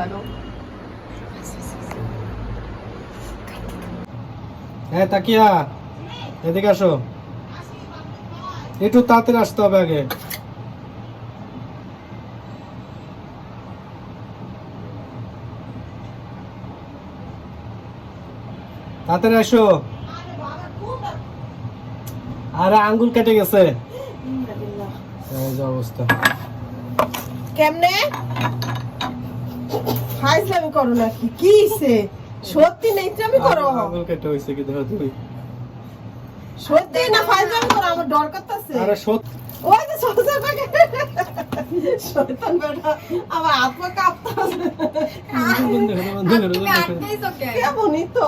লাগাও। হ্যাঁ তাকিয়া এদিকে আসো, একটু তাড়াতাড়ি আসতে হবে আগে। তাড়াতাড়ি আসো। আরে আঙ্গুল কেটে গেছে, এই যে অবস্থা। কেমনে ফাইজলামি করো নাকি? কি হইছে? সত্যি নেইট্রামি করো? আঙ্গুল কেটে হইছে কি দেখো তুই? সত্যি না ফাইজলামি করো? আমার ডর করতেছে। আরে সত্যি। ওই যে সোজা পাকে শয়তান বেটা, আমার হাত পা কাঁপতাছে। বন্ধ করো, বন্ধ করো, বন্ধ করো। কেমনই তো